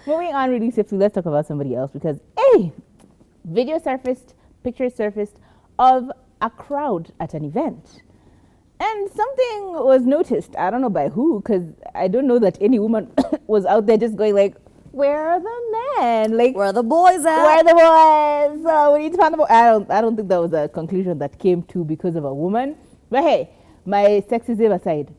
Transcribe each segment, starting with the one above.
Moving on really swiftly, let's talk about somebody else because, hey, video surfaced, pictures surfaced of a crowd at an event. And something was noticed. I don't know by who, because I don't know that any woman was out there just going like, where are the men? Like, Where are the boys at? where are the boys? We need to find the boys. I don't think that was a conclusion that came to because of a woman. But hey, my sexism aside,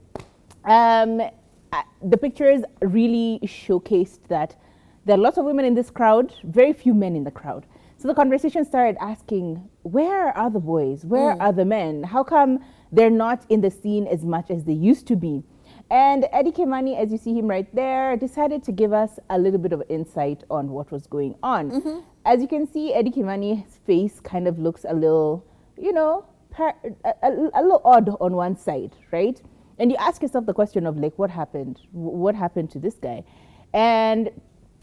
the pictures really showcased that there are lots of women in this crowd, very few men in the crowd. So the conversation started asking, where are the boys? Where are the men? How come they're not in the scene as much as they used to be? And Eddy Kimani, as you see him right there, decided to give us a little bit of insight on what was going on. As you can see, Eddy Kimani's face kind of looks a little, you know, a little odd on one side, right? And you ask yourself the question of like, what happened? What happened to this guy? And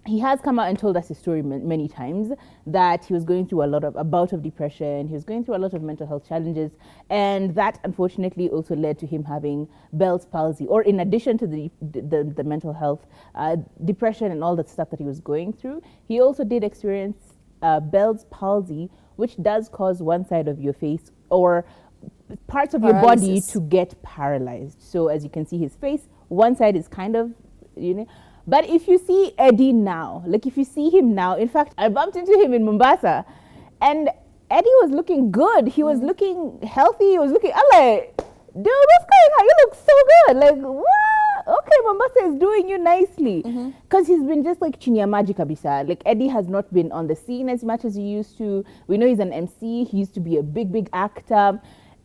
he has come out and told us his story many times that he was going through a bout of depression. He was going through a lot of mental health challenges. And that unfortunately also led to him having Bell's palsy, or in addition to the mental health, depression and all that stuff that he was going through. He also did experience Bell's palsy, which does cause one side of your face or parts of your body to get paralyzed. So as you can see his face, one side is kind of, you know. But if you see Eddy now, like if you see him now, in fact, I bumped into him in Mombasa and Eddy was looking good. He was looking healthy. He was looking, I'm like, dude, what's going on? You look so good. Like, what? Okay, Mombasa is doing you nicely. Because he's been just like chinyamaji kabisa. Like Eddy has not been on the scene as much as he used to. We know he's an MC. He used to be a big, big actor.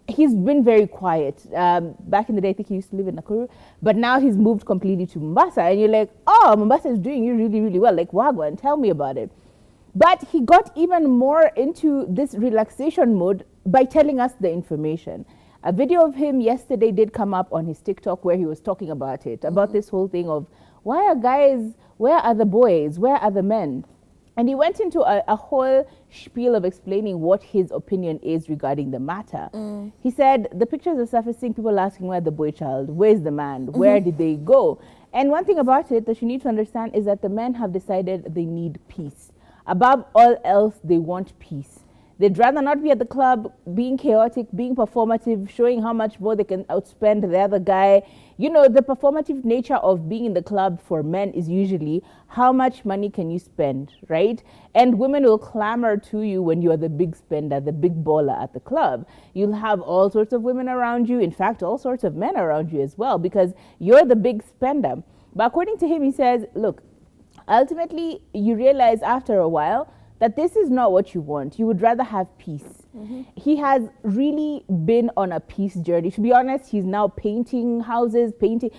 He's been very quiet. Back in the day, I think he used to live in Nakuru, but now he's moved completely to Mombasa. And you're like, oh, Mombasa is doing you really, really well. Like, Wagwan, tell me about it. But he got even more into this relaxation mode by telling us the information. A video of him yesterday did come up on his TikTok where he was talking about it, about this whole thing of why are guys, where are the boys, where are the men? And he went into a whole spiel of explaining what his opinion is regarding the matter. He said, the pictures are surfacing, people asking, where the boy child? Where's the man? Where did they go? And one thing about it that you need to understand is that the men have decided they need peace. Above all else, they want peace. They'd rather not be at the club, being chaotic, being performative, showing how much more they can outspend the other guy. You know, the performative nature of being in the club for men is usually how much money can you spend, right? And women will clamor to you when you are the big spender, the big baller at the club. You'll have all sorts of women around you, in fact, all sorts of men around you as well, because you're the big spender. But according to him, he says, look, ultimately, you realize after a while that this is not what you want. You would rather have peace. He has really been on a peace journey. To be honest, he's now painting houses, painting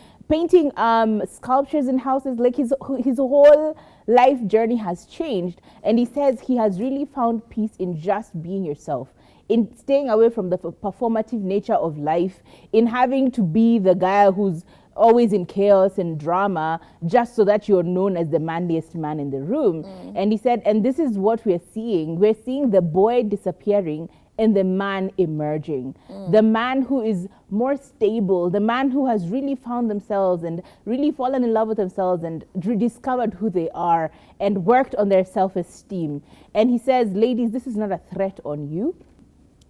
sculptures in houses. Like his whole life journey has changed. And he says he has really found peace in just being yourself, in staying away from the performative nature of life, in having to be the guy who's always in chaos and drama just so that you're known as the manliest man in the room. And he said, and this is what we're seeing. We're seeing the boy disappearing and the man emerging. The man who is more stable, the man who has really found themselves and really fallen in love with themselves and rediscovered who they are and worked on their self-esteem. And he says, ladies, this is not a threat on you.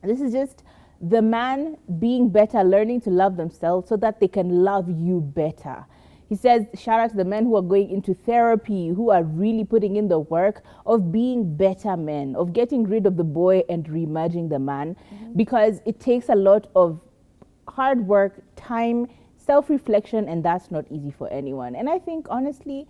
This is just the man being better, learning to love themselves so that they can love you better. He says, shout out to the men who are going into therapy, who are really putting in the work of being better men, of getting rid of the boy and reemerging the man, because it takes a lot of hard work, time, self-reflection, and that's not easy for anyone. And I think, honestly,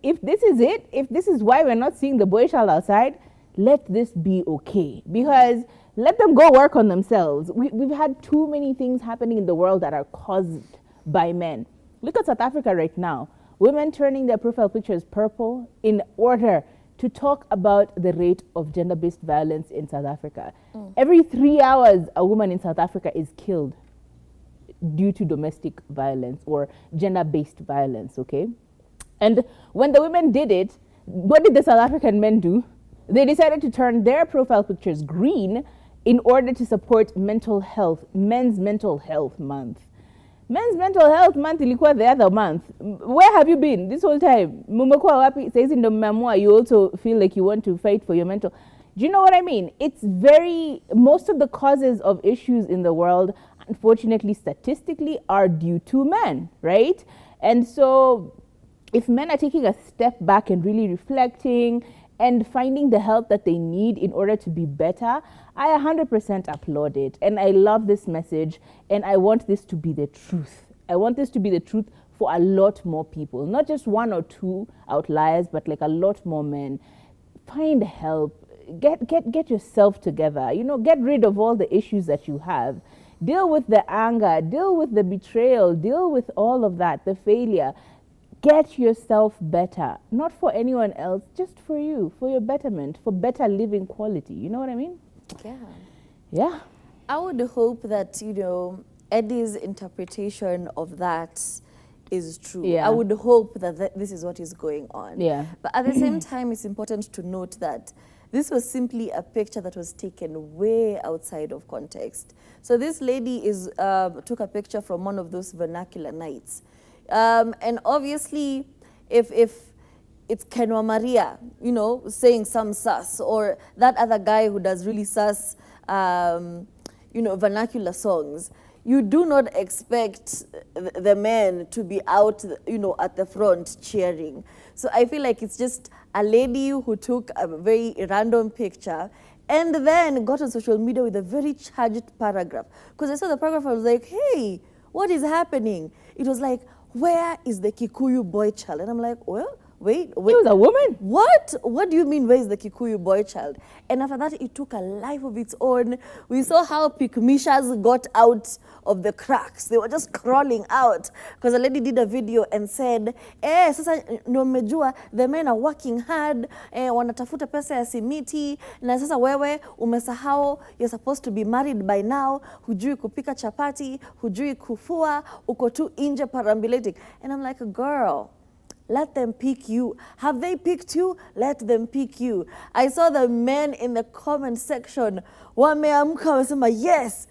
if this is it, if this is why we're not seeing the boy child outside, let this be okay, because let them go work on themselves. We've had too many things happening in the world that are caused by men. Look at South Africa right now. Women turning their profile pictures purple in order to talk about the rate of gender-based violence in South Africa. Every 3 hours, a woman in South Africa is killed due to domestic violence or gender-based violence, okay? And when the women did it, what did the South African men do? They decided to turn their profile pictures green in order to support mental health, Men's Mental Health Month. Men's mental health month ilikuwa the other month. Where have you been this whole time? Mumekuwa wapi? Says in the memoir, you also feel like you want to fight for your mental. Do you know what I mean? It's most of the causes of issues in the world, unfortunately, statistically, are due to men, right? And so if men are taking a step back and really reflecting and finding the help that they need in order to be better, I 100% applaud it. And I love this message, and I want this to be the truth. I want this to be the truth for a lot more people, not just one or two outliers, but like a lot more men. Find help. Get yourself together. Get rid of all the issues that you have. Deal with the anger, deal with the betrayal, deal with all of that, the failure. Get yourself better, not for anyone else, just for you, for your betterment, for better living quality. You know what I mean? Yeah. Yeah. I would hope that, Eddy's interpretation of that is true. Yeah. I would hope that this is what is going on. Yeah. But at the same time, it's important to note that this was simply a picture that was taken way outside of context. So this lady took a picture from one of those vernacular nights. And obviously, if it's Kenwa Maria, saying some sus, or that other guy who does really sus, vernacular songs, you do not expect the men to be out, at the front cheering. So I feel like it's just a lady who took a very random picture and then got on social media with a very charged paragraph. Because I saw the paragraph, I was like, hey, what is happening? It was like, where is the Kikuyu boy child? And I'm like, well, wait. He was a woman. What? What do you mean, where is the Kikuyu boy child? And after that, it took a life of its own. We saw how Pikmishas got out of the cracks. They were just crawling out. Because a lady did a video and said, sasa no mejua, the men are working hard, wanatafuta pesa ya simiti, na sasa wewe umesahau, you're supposed to be married by now, hujui kupika chapati, hujui kufua, uko tu inje perambulating. And I'm like, girl, let them pick you. Have they picked you? Let them pick you. I saw the men in the comment section wameamka wamesema, yes,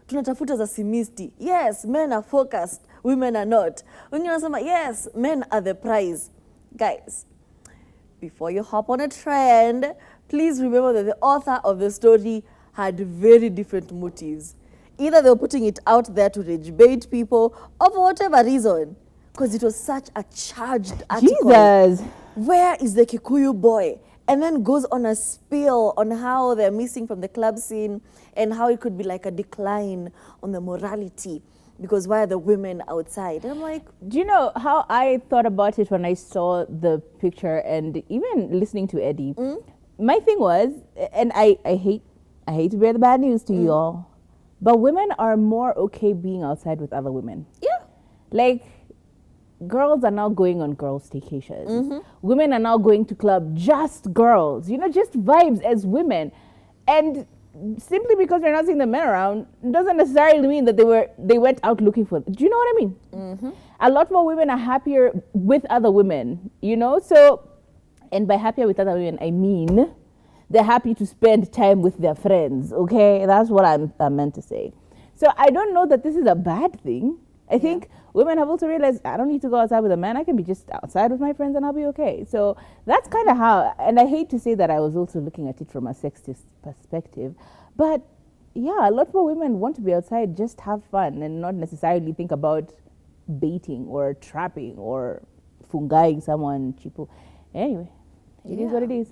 tunatafuta za simisti. Yes, men are focused, women are not. Wengine wanasema, yes, men are the prize. Guys, before you hop on a trend, please remember that the author of the story had very different motives. Either they were putting it out there to rage bait people, or for whatever reason. Because it was such a charged article. Jesus. Where is the Kikuyu boy? And then goes on a spiel on how they're missing from the club scene and how it could be like a decline on the morality because why are the women outside? And I'm like, do you know how I thought about it when I saw the picture and even listening to Eddy? My thing was, and I hate to bear the bad news to you all, but women are more okay being outside with other women. yeah. Like, girls are now going on girls' staycations. Women are now going to club, just girls, just vibes as women. And simply because we're not seeing the men around doesn't necessarily mean that they went out looking for them. Do you know what I mean? A lot more women are happier with other women, So, and by happier with other women, I mean they're happy to spend time with their friends, okay? That's what I meant to say. So I don't know that this is a bad thing. I think women have also realized I don't need to go outside with a man. I can be just outside with my friends and I'll be okay. So that's kind of how, and I hate to say that I was also looking at it from a sexist perspective, but yeah, a lot more women want to be outside, just have fun and not necessarily think about baiting or trapping or fungaing someone cheapo. Anyway, it is what it is.